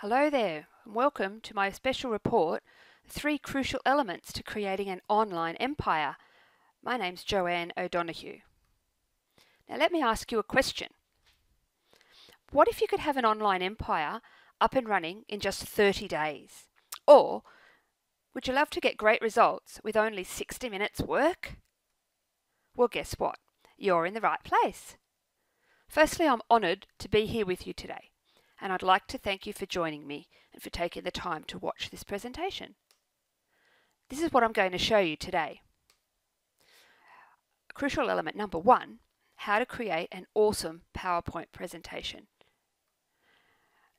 Hello there, and welcome to my special report, 3 Crucial Elements to Creating an Online Empire. My name's Joanne O'Donoghue. Now let me ask you a question. What if you could have an online empire up and running in just 30 days? Or would you love to get great results with only 60 minutes work? Well, guess what? You're in the right place. Firstly, I'm honoured to be here with you today, and I'd like to thank you for joining me and for taking the time to watch this presentation. This is what I'm going to show you today. Crucial element number 1, how to create an awesome PowerPoint presentation.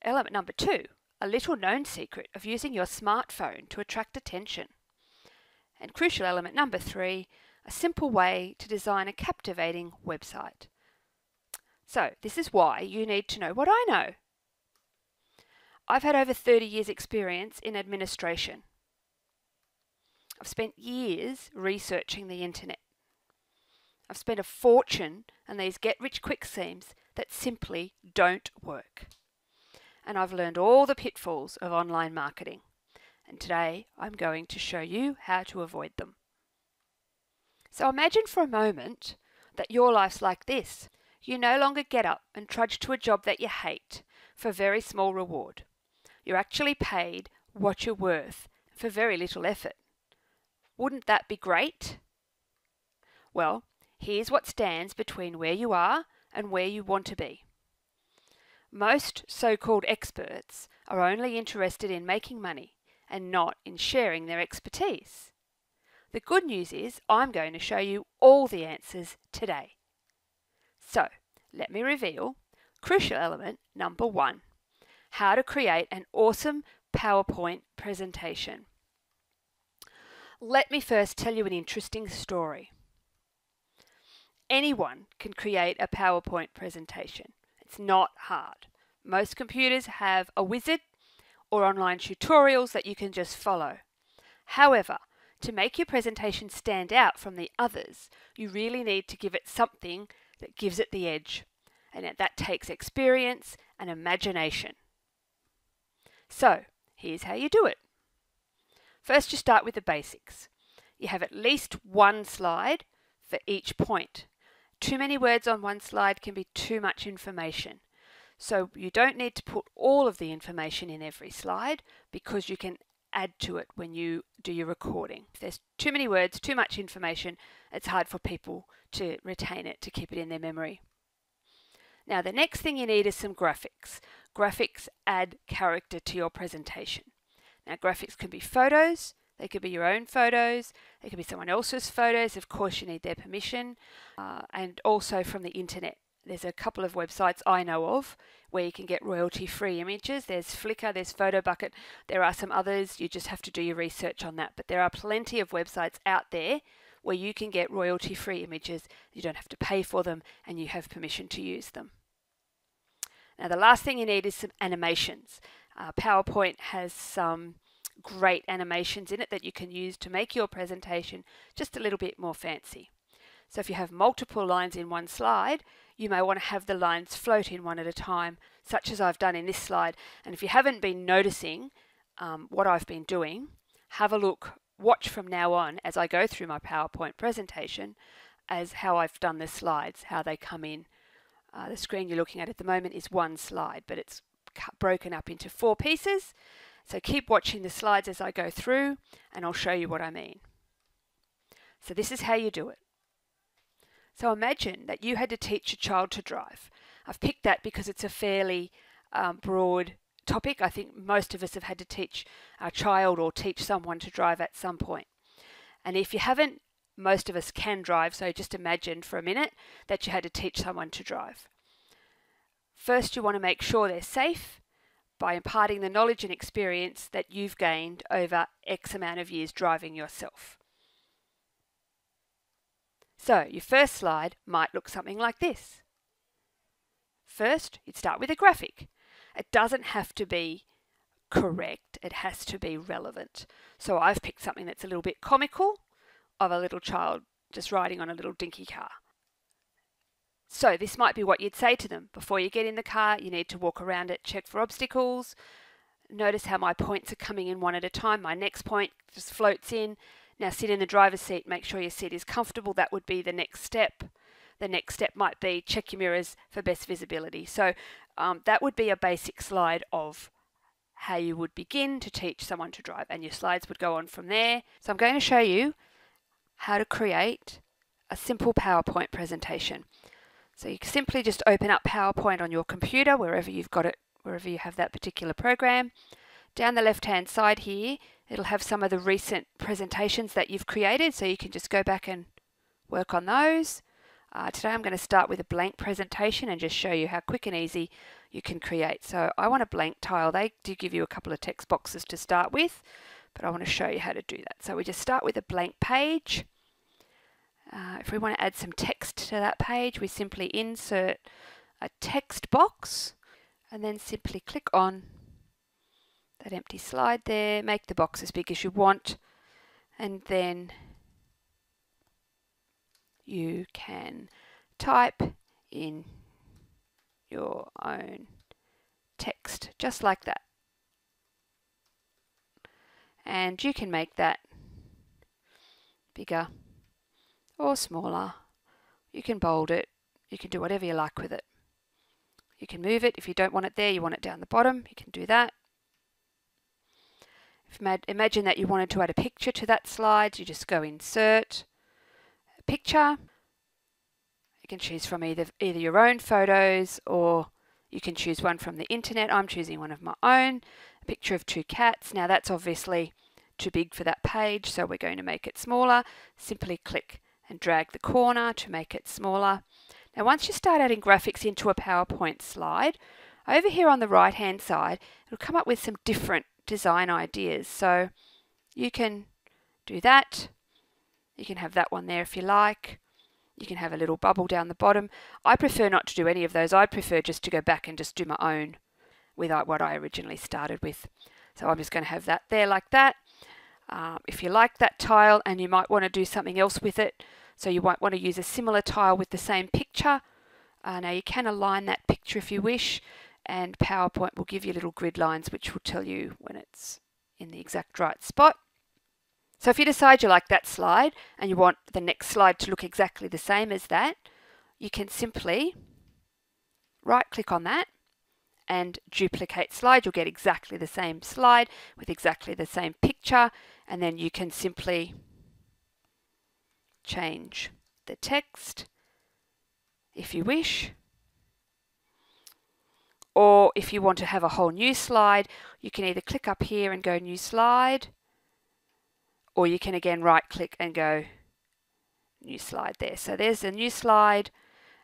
Element number 2, a little known secret of using your smartphone to attract attention. And crucial element number 3, a simple way to design a captivating website. So this is why you need to know what I know. I've had over 30 years experience in administration. I've spent years researching the internet. I've spent a fortune on these get-rich-quick schemes that simply don't work. And I've learned all the pitfalls of online marketing. And today I'm going to show you how to avoid them. So imagine for a moment that your life's like this. You no longer get up and trudge to a job that you hate for very small reward. You're actually paid what you're worth for very little effort. Wouldn't that be great? Well, here's what stands between where you are and where you want to be. Most so-called experts are only interested in making money and not in sharing their expertise. The good news is I'm going to show you all the answers today. So, let me reveal crucial element number 1, how to create an awesome PowerPoint presentation. Let me first tell you an interesting story. Anyone can create a PowerPoint presentation. It's not hard. Most computers have a wizard or online tutorials that you can just follow. However, to make your presentation stand out from the others, you really need to give it something that gives it the edge, and that takes experience and imagination. So, here's how you do it. First, you start with the basics. You have at least one slide for each point. Too many words on one slide can be too much information. So you don't need to put all of the information in every slide because you can add to it when you do your recording. If there's too many words, too much information, it's hard for people to retain it, to keep it in their memory. Now the next thing you need is some graphics. Graphics add character to your presentation. Now graphics can be photos, they could be your own photos, they could be someone else's photos, of course you need their permission, and also from the internet. There's a couple of websites I know of where you can get royalty-free images. There's Flickr, there's PhotoBucket, there are some others, you just have to do your research on that. But there are plenty of websites out there where you can get royalty-free images, you don't have to pay for them, and you have permission to use them. Now the last thing you need is some animations. PowerPoint has some great animations in it that you can use to make your presentation just a little bit more fancy. So if you have multiple lines in one slide, you may want to have the lines float in one at a time, such as I've done in this slide. And if you haven't been noticing what I've been doing, have a look, watch from now on as I go through my PowerPoint presentation as how I've done the slides, how they come in. The screen you're looking at the moment is one slide, but it's broken up into 4 pieces. So keep watching the slides as I go through and I'll show you what I mean. So this is how you do it. So imagine that you had to teach a child to drive. I've picked that because it's a fairly broad topic. I think most of us have had to teach our child or teach someone to drive at some point. And if you haven't, most of us can drive, so just imagine for a minute that you had to teach someone to drive. First, you want to make sure they're safe by imparting the knowledge and experience that you've gained over X amount of years driving yourself. So your first slide might look something like this. First, you'd start with a graphic. It doesn't have to be correct, it has to be relevant. So I've picked something that's a little bit comical of a little child just riding on a little dinky car. So this might be what you'd say to them. Before you get in the car, you need to walk around it, check for obstacles, Notice how my points are coming in one at a time. My next point just floats in. Now sit in the driver's seat, make sure your seat is comfortable. That would be the next step. The next step might be check your mirrors for best visibility. So that would be a basic slide of how you would begin to teach someone to drive, and your slides would go on from there. So I'm going to show you how to create a simple PowerPoint presentation. So you simply just open up PowerPoint on your computer, wherever you've got it, wherever you have that particular program. Down the left-hand side here, it'll have some of the recent presentations that you've created, so you can just go back and work on those. Today I'm going to start with a blank presentation and just show you how quick and easy you can create. So I want a blank tile. They do give you a couple of text boxes to start with, but I want to show you how to do that. So we just start with a blank page. If we want to add some text to that page, we simply insert a text box and then simply click on that empty slide there, make the box as big as you want, and then you can type in your own text, just like that. And you can make that bigger or smaller. You can bold it. You can do whatever you like with it. You can move it. If you don't want it there, you want it down the bottom, you can do that. Imagine that you wanted to add a picture to that slide. You just go insert a picture. You can choose from either your own photos, or you can choose one from the internet. I'm choosing one of my own, a picture of two cats. Now that's obviously too big for that page, so we're going to make it smaller. Simply click and drag the corner to make it smaller. Now once you start adding graphics into a PowerPoint slide, over here on the right hand side, it'll come up with some different design ideas. So you can do that. You can have that one there if you like. You can have a little bubble down the bottom. I prefer not to do any of those. I prefer just to go back and just do my own with what I originally started with. So I'm just going to have that there like that. If you like that tile and you might want to do something else with it, so you might want to use a similar tile with the same picture. Now you can align that picture if you wish, and PowerPoint will give you little grid lines which will tell you when it's in the exact right spot. So if you decide you like that slide and you want the next slide to look exactly the same as that, you can simply right click on that and duplicate slide. You'll get exactly the same slide with exactly the same picture, and then you can simply change the text if you wish. Or if you want to have a whole new slide, you can either click up here and go new slide, or you can again right click and go new slide there. So there's a new slide,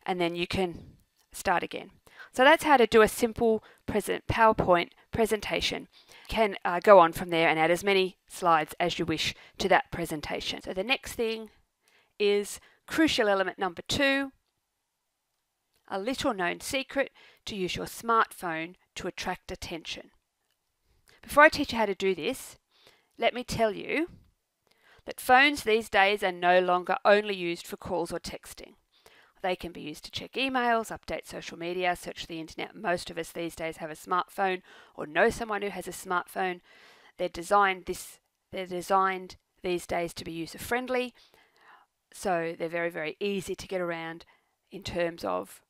and then you can start again. So that's how to do a simple PowerPoint presentation. You can go on from there and add as many slides as you wish to that presentation. So the next thing is crucial element number 2, a little known secret to use your smartphone to attract attention. Before I teach you how to do this, let me tell you that phones these days are no longer only used for calls or texting. They can be used to check emails, update social media, search the internet. Most of us these days have a smartphone or know someone who has a smartphone. They're designed these days to be user-friendly, so they're very, very easy to get around in terms of,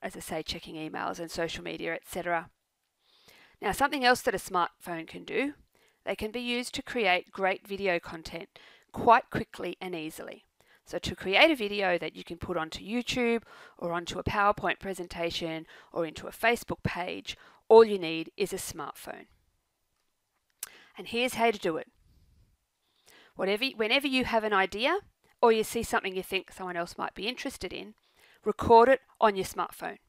as I say, checking emails and social media, etc. Now, something else that a smartphone can do, they can be used to create great video content quite quickly and easily. So to create a video that you can put onto YouTube or onto a PowerPoint presentation or into a Facebook page, all you need is a smartphone. And here's how to do it. Whenever you have an idea or you see something you think someone else might be interested in, record it on your smartphone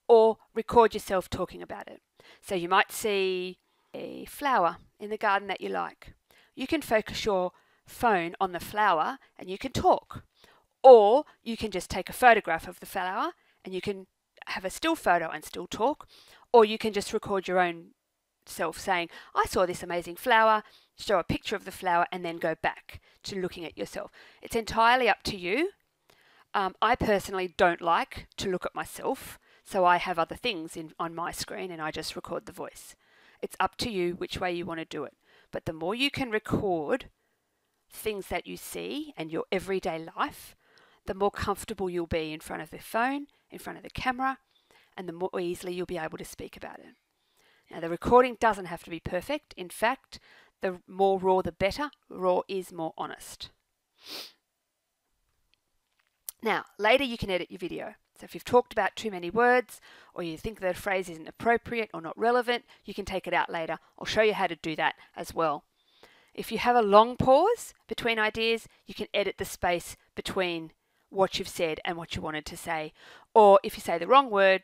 or record yourself talking about it. So you might see a flower in the garden that you like. You can focus your phone on the flower and you can talk. Or you can just take a photograph of the flower and you can have a still photo and still talk. Or you can just record your own self saying, I saw this amazing flower, show a picture of the flower, and then go back to looking at yourself. It's entirely up to you. I personally don't like to look at myself, so I have other things on my screen and I just record the voice. It's up to you which way you want to do it. But the more you can record things that you see and your everyday life, the more comfortable you'll be in front of the phone, in front of the camera, and the more easily you'll be able to speak about it. Now, the recording doesn't have to be perfect. In fact, the more raw the better. Raw is more honest. Now, later you can edit your video. So if you've talked about too many words, or you think that a phrase isn't appropriate or not relevant, you can take it out later. I'll show you how to do that as well. If you have a long pause between ideas, you can edit the space between what you've said and what you wanted to say. Or if you say the wrong word,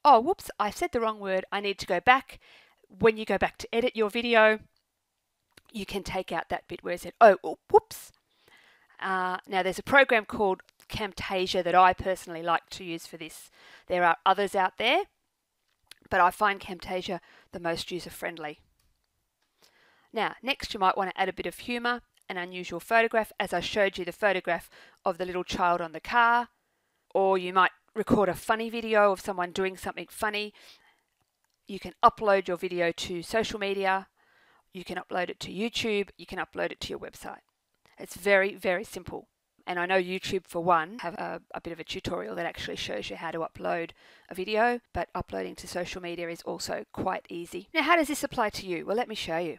oh, whoops, I said the wrong word, I need to go back. When you go back to edit your video, you can take out that bit where it said, oh, whoops. Now, there's a program called Camtasia that I personally like to use for this. There are others out there, but I find Camtasia the most user-friendly. Now, next you might want to add a bit of humour, an unusual photograph, as I showed you the photograph of the little child on the car, or you might record a funny video of someone doing something funny. You can upload your video to social media, you can upload it to YouTube, you can upload it to your website. It's very, very simple. And I know YouTube, for one, have a bit of a tutorial that actually shows you how to upload a video, but uploading to social media is also quite easy. Now, how does this apply to you? Well, let me show you.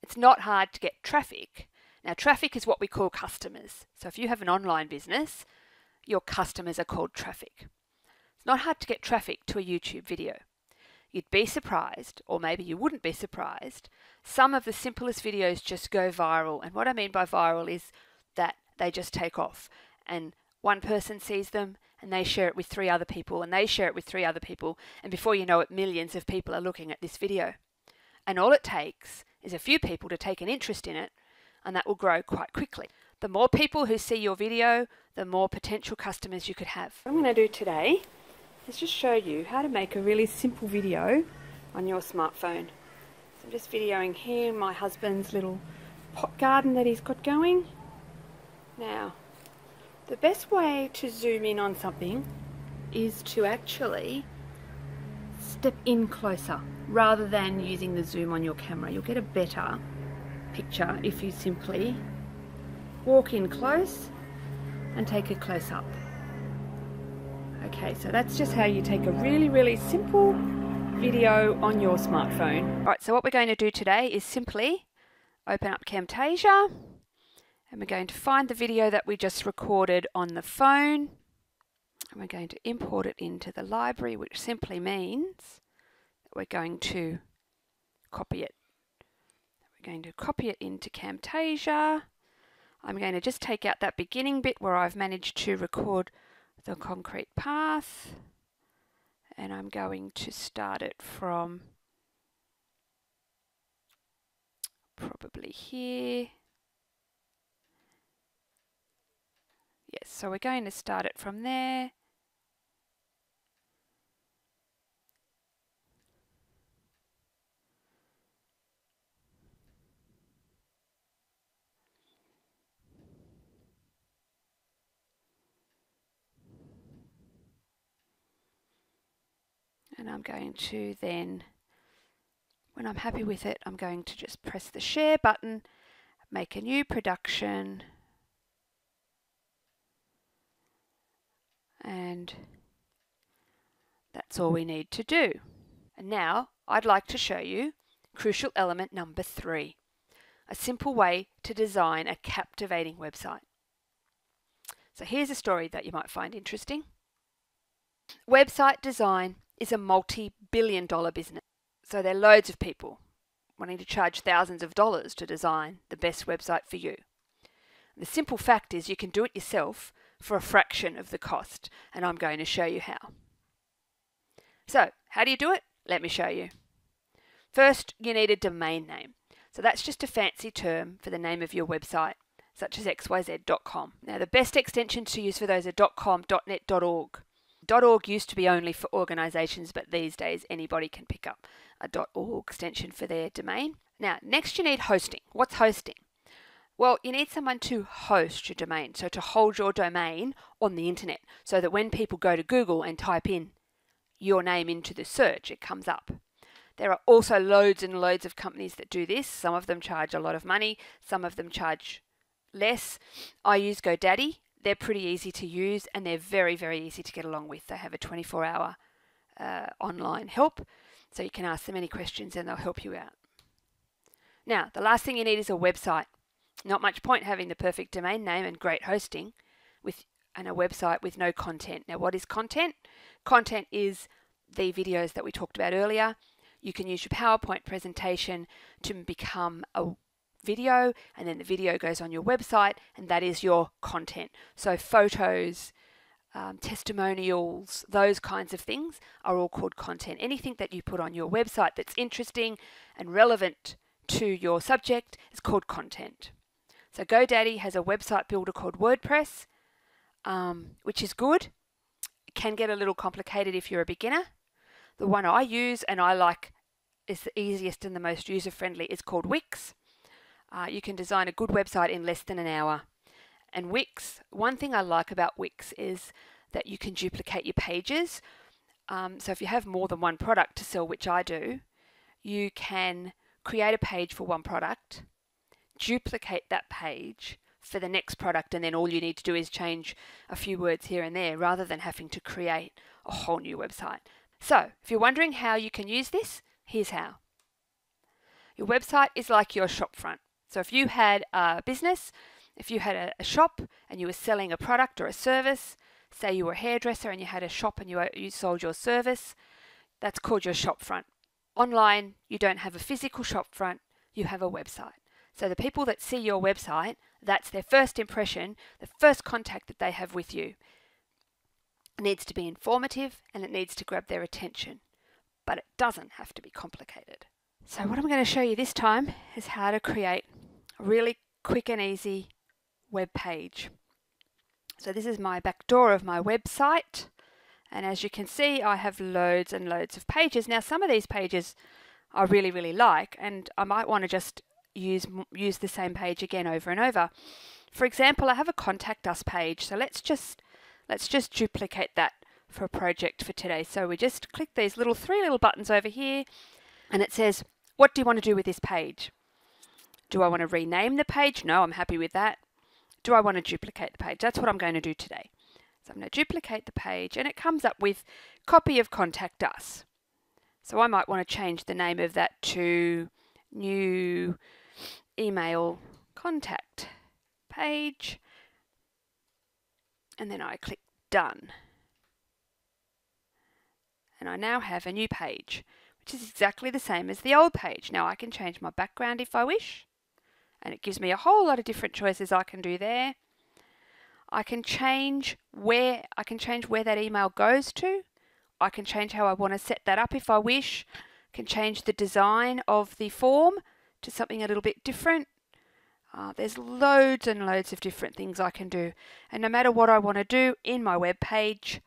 It's not hard to get traffic. Now, traffic is what we call customers. So if you have an online business, your customers are called traffic. It's not hard to get traffic to a YouTube video. You'd be surprised, or maybe you wouldn't be surprised, some of the simplest videos just go viral. And what I mean by viral is that they just take off. And one person sees them, and they share it with 3 other people, and they share it with 3 other people, and before you know it, millions of people are looking at this video. And all it takes is a few people to take an interest in it, and that will grow quite quickly. The more people who see your video, the more potential customers you could have. What I'm going to do today is just show you how to make a really simple video on your smartphone. So I'm just videoing here my husband's little pot garden that he's got going. Now, the best way to zoom in on something is to actually step in closer rather than using the zoom on your camera. You'll get a better picture if you simply walk in close and take a close up. Okay, so that's just how you take a really, really simple video on your smartphone. Alright, so what we're going to do today is simply open up Camtasia, and we're going to find the video that we just recorded on the phone, and we're going to import it into the library, which simply means that we're going to copy it. We're going to copy it into Camtasia. I'm going to just take out that beginning bit where I've managed to record the concrete path, and I'm going to start it from probably here. Yes, so we're going to start it from there. And I'm going to then, when I'm happy with it, I'm going to just press the share button, make a new production, and that's all we need to do. And now I'd like to show you crucial element number 3, a simple way to design a captivating website. So here's a story that you might find interesting. Website design is a multi-billion-dollar business. So there are loads of people wanting to charge thousands of dollars to design the best website for you. The simple fact is you can do it yourself for a fraction of the cost, and I'm going to show you how. So, how do you do it? Let me show you. First, you need a domain name. So that's just a fancy term for the name of your website, such as xyz.com. Now, the best extensions to use for those are .com, .net, .org. .org used to be only for organisations, but these days anybody can pick up a .org extension for their domain. Now, next you need hosting. What's hosting? Well, you need someone to host your domain, so to hold your domain on the internet, so that when people go to Google and type in your name into the search, it comes up. There are also loads and loads of companies that do this. Some of them charge a lot of money, some of them charge less. I use GoDaddy. They're pretty easy to use and they're very, very easy to get along with. They have a 24-hour online help, so you can ask them any questions and they'll help you out. Now, the last thing you need is a website. Not much point having the perfect domain name and great hosting and a website with no content. Now, what is content? Content is the videos that we talked about earlier. You can use your PowerPoint presentation to become a video, and then the video goes on your website, and that is your content. So photos, testimonials, those kinds of things are all called content. Anything that you put on your website that's interesting and relevant to your subject is called content. So GoDaddy has a website builder called WordPress, which is good. It can get a little complicated if you're a beginner. The one I use and I like is the easiest and the most user-friendly is called Wix. You can design a good website in less than an hour. And Wix, one thing I like about Wix is that you can duplicate your pages. So if you have more than one product to sell, which I do, you can create a page for one product, duplicate that page for the next product, and then all you need to do is change a few words here and there rather than having to create a whole new website. So if you're wondering how you can use this, here's how. Your website is like your shop front. So if you had a business, if you had a shop and you were selling a product or a service, say you were a hairdresser and you had a shop and you sold your service, that's called your shop front. Online, you don't have a physical shop front, you have a website. So the people that see your website, that's their first impression, the first contact that they have with you. It needs to be informative and it needs to grab their attention, but it doesn't have to be complicated. So what I'm going to show you this time is how to create a really quick and easy web page. So this is my back door of my website, and as you can see I have loads and loads of pages. Now some of these pages I really like, and I might want to just use the same page again over and over. For example, I have a contact us page, so let's just duplicate that for a project for today. So we just click these three little buttons over here, and it says, what do you want to do with this page? Do I want to rename the page? No, I'm happy with that. Do I want to duplicate the page? That's what I'm going to do today. So I'm going to duplicate the page, and it comes up with copy of contact us. So I might want to change the name of that to new email contact page, and then I click done, and I now have a new page which is exactly the same as the old page. Now I can change my background if I wish, and it gives me a whole lot of different choices I can do there. I can change where that email goes to. I can change how I want to set that up if I wish. I can change the design of the form to something a little bit different. There's loads and loads of different things I can do, and no matter what I want to do in my web page,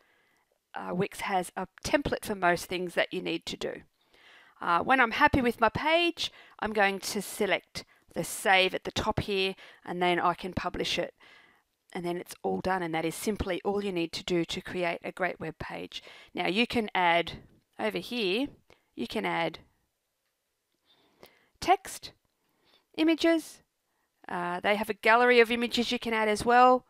Wix has a template for most things that you need to do. When I'm happy with my page, I'm going to select the save at the top here, and then I can publish it, and then it's all done, and that is simply all you need to do to create a great web page. Now you can add, over here, you can add text, images. They have a gallery of images you can add as well.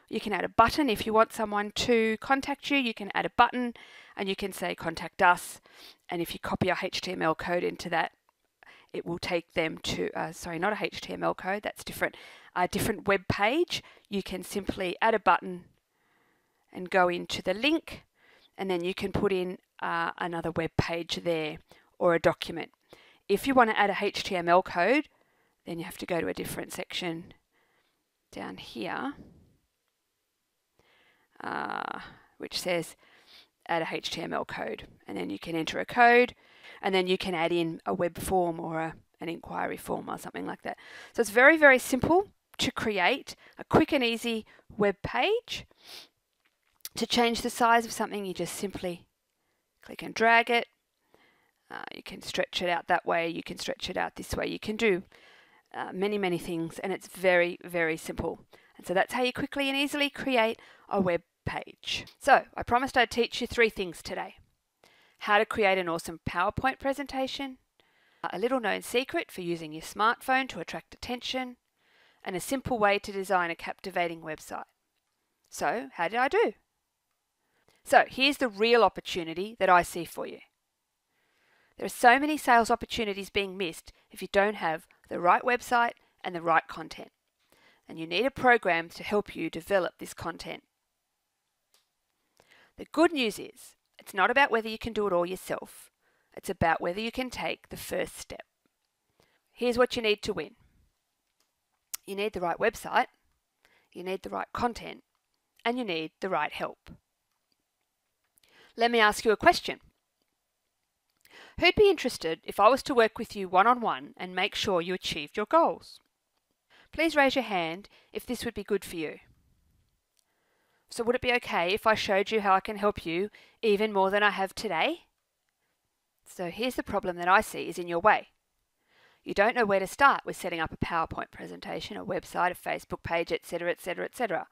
You can add a button if you want someone to contact you. You can add a button and you can say contact us, and if you copy a HTML code into that, it will take them to, sorry, not a HTML code, that's different, a different web page. You can simply add a button and go into the link, and then you can put in another web page there or a document. If you want to add a HTML code, then you have to go to a different section down here, which says add a HTML code, and then you can enter a code, and then you can add in a web form or an inquiry form or something like that. So it's very, very simple to create a quick and easy web page. To change the size of something, you just simply click and drag it. You can stretch it out that way, you can stretch it out this way, you can do many things, and it's very, very simple. And so that's how you quickly and easily create a web page. So I promised I'd teach you 3 things today. how to create an awesome PowerPoint presentation, a little known secret for using your smartphone to attract attention, and a simple way to design a captivating website. So, how did I do? So, here's the real opportunity that I see for you. There are so many sales opportunities being missed if you don't have the right website and the right content. And you need a program to help you develop this content. The good news is, it's not about whether you can do it all yourself. It's about whether you can take the first step. Here's what you need to win. You need the right website, you need the right content, and you need the right help. Let me ask you a question. Who'd be interested if I was to work with you one-on-one and make sure you achieved your goals? Please raise your hand if this would be good for you. So would it be okay if I showed you how I can help you even more than I have today? So here's the problem that I see is in your way. You don't know where to start with setting up a PowerPoint presentation, a website, a Facebook page, etc., etc., etc.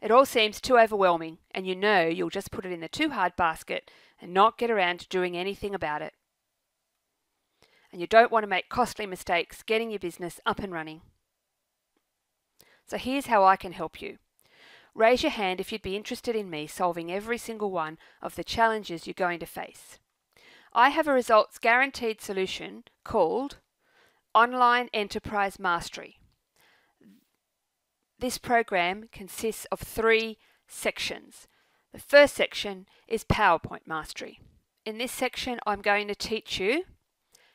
It all seems too overwhelming, and you know you'll just put it in the too hard basket and not get around to doing anything about it. And you don't want to make costly mistakes getting your business up and running. So here's how I can help you. Raise your hand if you'd be interested in me solving every single one of the challenges you're going to face. I have a results guaranteed solution called Online Enterprise Mastery. This program consists of 3 sections. The first section is PowerPoint Mastery. In this section, I'm going to teach you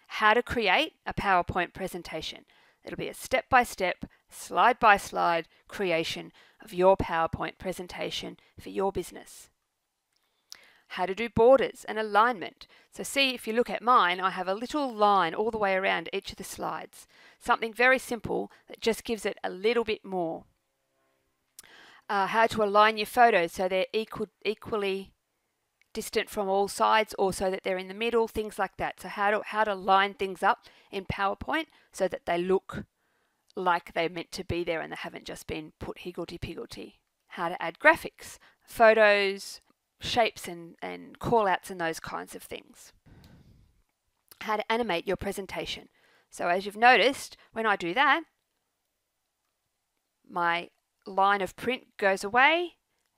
how to create a PowerPoint presentation. It'll be a step-by-step, slide-by-slide creation of your PowerPoint presentation for your business. How to do borders and alignment. So see, if you look at mine, I have a little line all the way around each of the slides. Something very simple that just gives it a little bit more. How to align your photos so they're equally distant from all sides, or so that they're in the middle, things like that. So how to line things up in PowerPoint so that they look like they're meant to be there and they haven't just been put higgledy-piggledy. How to add graphics, photos, shapes and call-outs and those kinds of things. How to animate your presentation. So as you've noticed, when I do that, my line of print goes away,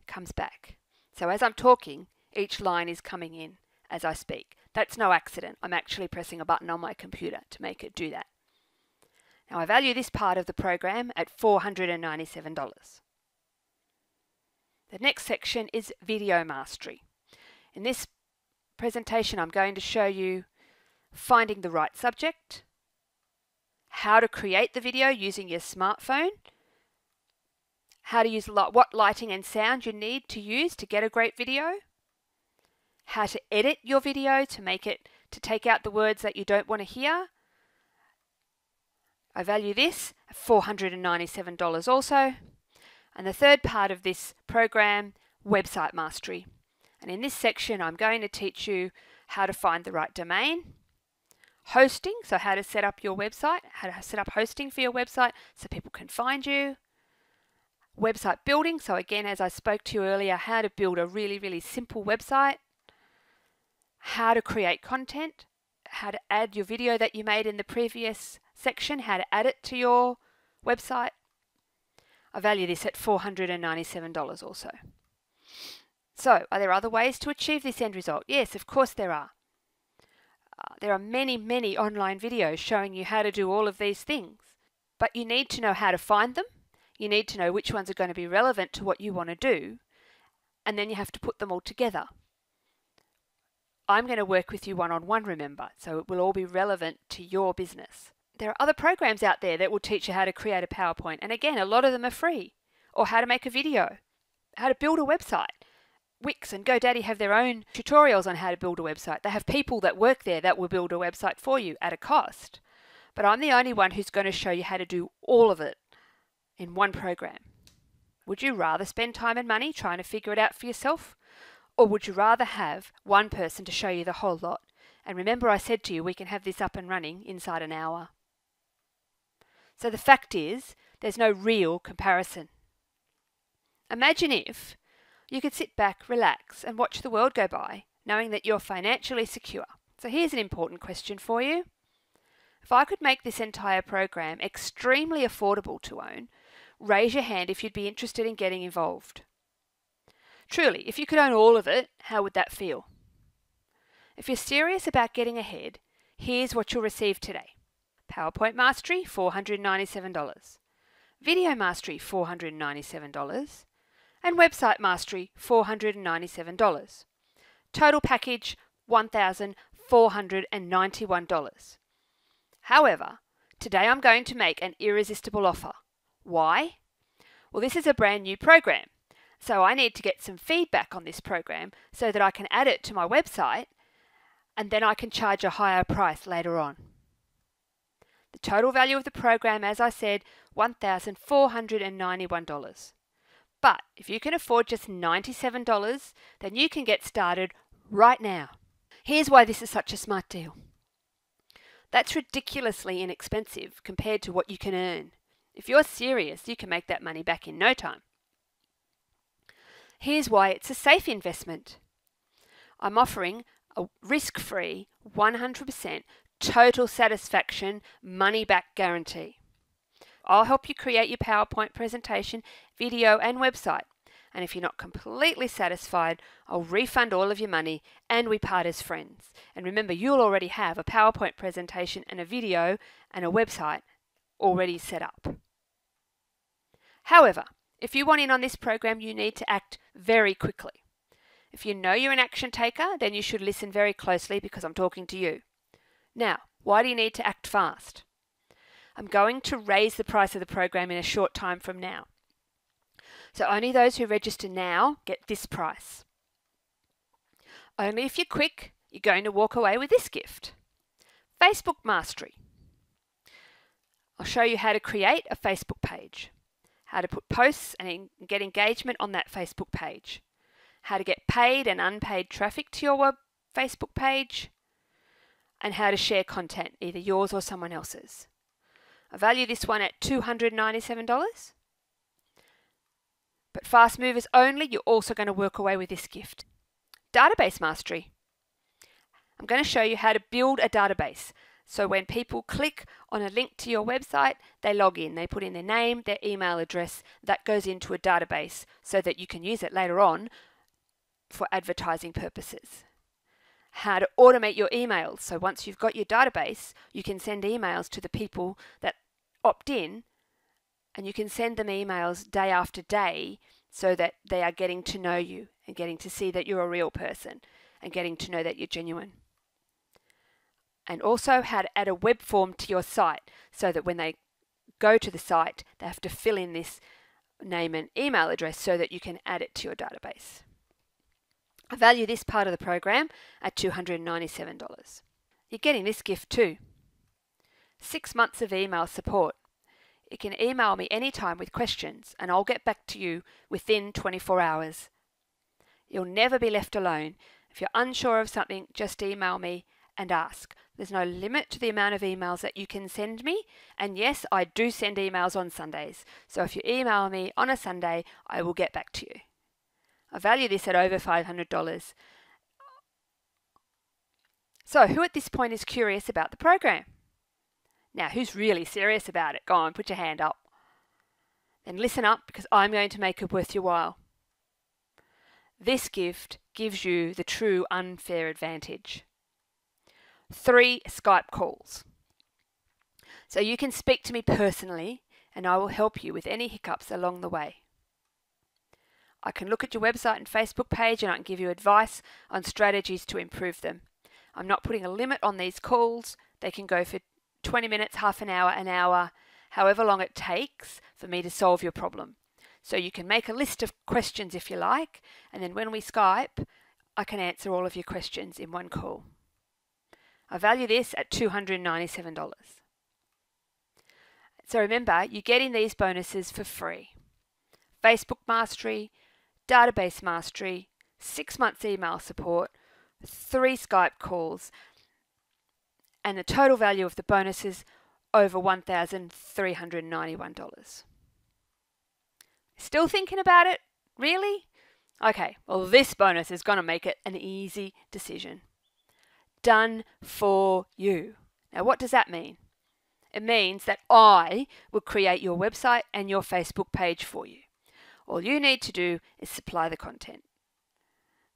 comes back. So as I'm talking, each line is coming in as I speak. That's no accident. I'm actually pressing a button on my computer to make it do that. Now I value this part of the program at $497. The next section is Video Mastery. In this presentation, I'm going to show you finding the right subject, how to create the video using your smartphone, how to use what lighting and sound you need to use to get a great video, how to edit your video to take out the words that you don't want to hear. I value this at $497 also. And the third part of this program, Website Mastery. And in this section, I'm going to teach you how to find the right domain, hosting, so how to set up your website, how to set up hosting for your website so people can find you, website building, so again, as I spoke to you earlier, how to build a really, really simple website, how to create content, how to add your video that you made in the previous section, how to add it to your website. I value this at $497 also. So, are there other ways to achieve this end result? Yes, of course there are. There are many, many online videos showing you how to do all of these things. But you need to know how to find them. You need to know which ones are going to be relevant to what you want to do. And then you have to put them all together. I'm going to work with you one-on-one, remember, so it will all be relevant to your business. There are other programs out there that will teach you how to create a PowerPoint. And again, a lot of them are free. Or how to make a video, how to build a website. Wix and GoDaddy have their own tutorials on how to build a website. They have people that work there that will build a website for you at a cost. But I'm the only one who's going to show you how to do all of it in one program. Would you rather spend time and money trying to figure it out for yourself? Or would you rather have one person to show you the whole lot? And remember, I said to you, we can have this up and running inside an hour. So the fact is, there's no real comparison. Imagine if you could sit back, relax, and watch the world go by knowing that you're financially secure. So here's an important question for you. If I could make this entire program extremely affordable to own, raise your hand if you'd be interested in getting involved. Truly, if you could own all of it, how would that feel? If you're serious about getting ahead, here's what you'll receive today. PowerPoint Mastery, $497. Video Mastery, $497. And Website Mastery, $497. Total package, $1,491. However, today I'm going to make an irresistible offer. Why? Well, this is a brand new program, so I need to get some feedback on this program so that I can add it to my website, and then I can charge a higher price later on. The total value of the program, as I said, $1,491. But if you can afford just $97, then you can get started right now. Here's why this is such a smart deal. That's ridiculously inexpensive compared to what you can earn. If you're serious, you can make that money back in no time. Here's why it's a safe investment. I'm offering a risk-free, 100% total satisfaction money-back guarantee. I'll help you create your PowerPoint presentation, video and website. And if you're not completely satisfied, I'll refund all of your money and we part as friends. And remember, you'll already have a PowerPoint presentation and a video and a website already set up. However, if you want in on this program, you need to act very quickly. If you know you're an action taker, then you should listen very closely because I'm talking to you. Now, why do you need to act fast? I'm going to raise the price of the program in a short time from now. So only those who register now get this price. Only if you're quick, you're going to walk away with this gift. Facebook Mastery. I'll show you how to create a Facebook page, how to put posts and get engagement on that Facebook page, how to get paid and unpaid traffic to your Facebook page, and how to share content, either yours or someone else's. I value this one at $297. But fast movers only, you're also going to walk away with this gift. Database Mastery. I'm going to show you how to build a database. So when people click on a link to your website, they log in. They put in their name, their email address. That goes into a database so that you can use it later on for advertising purposes. How to automate your emails. So once you've got your database, you can send emails to the people that opt in, and you can send them emails day after day so that they are getting to know you and getting to see that you're a real person and getting to know that you're genuine. And also how to add a web form to your site so that when they go to the site, they have to fill in this name and email address so that you can add it to your database. I value this part of the program at $297. You're getting this gift too. 6 months of email support. You can email me anytime with questions and I'll get back to you within 24 hours. You'll never be left alone. If you're unsure of something, just email me and ask. There's no limit to the amount of emails that you can send me. And yes, I do send emails on Sundays. So if you email me on a Sunday, I will get back to you. I value this at over $500. So who at this point is curious about the program? Now, who's really serious about it? Go on, put your hand up. Then listen up because I'm going to make it worth your while. This gift gives you the true unfair advantage. 3 Skype calls. So you can speak to me personally and I will help you with any hiccups along the way. I can look at your website and Facebook page and I can give you advice on strategies to improve them. I'm not putting a limit on these calls. They can go for 20 minutes, half an hour, however long it takes for me to solve your problem. So you can make a list of questions if you like, and then when we Skype, I can answer all of your questions in one call. I value this at $297. So remember, you're getting these bonuses for free. Facebook Mastery, Database Mastery, 6 months email support, 3 Skype calls, and the total value of the bonuses over $1,391. Still thinking about it? Really? Okay, well this bonus is going to make it an easy decision. Done for you. Now what does that mean? It means that I will create your website and your Facebook page for you. All you need to do is supply the content.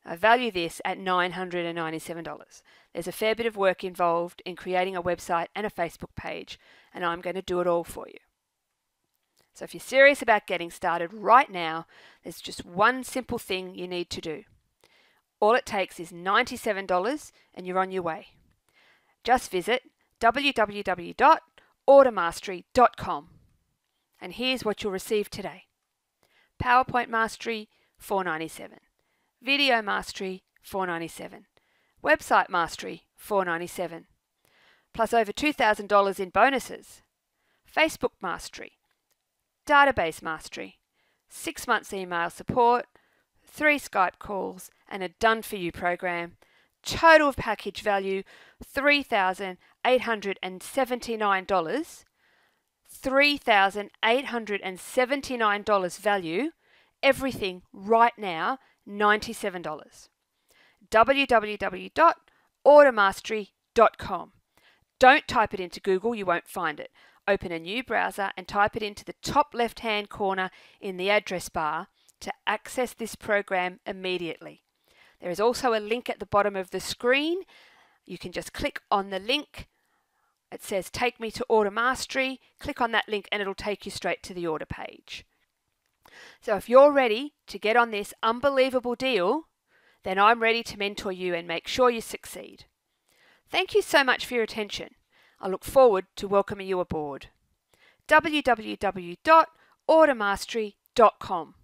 I value this at $997. There's a fair bit of work involved in creating a website and a Facebook page, and I'm going to do it all for you. So if you're serious about getting started right now, there's just one simple thing you need to do. All it takes is $97 and you're on your way. Just visit www.ordermastery.com and here's what you'll receive today. PowerPoint Mastery, $497. Video Mastery, $497. Website Mastery, $497. Plus over $2,000 in bonuses. Facebook Mastery, Database Mastery, 6 months email support, 3 Skype calls, and a done-for-you program. Total package value, $3,879. $3,879 value. Everything right now, $97. www.ordermastery.com. Don't type it into Google, you won't find it. Open a new browser and type it into the top left-hand corner in the address bar to access this program immediately. There is also a link at the bottom of the screen. You can just click on the link. It says take me to Order Mastery. Click on that link and it'll take you straight to the order page. So if you're ready to get on this unbelievable deal, then I'm ready to mentor you and make sure you succeed. Thank you so much for your attention. I look forward to welcoming you aboard. www.ordermastery.com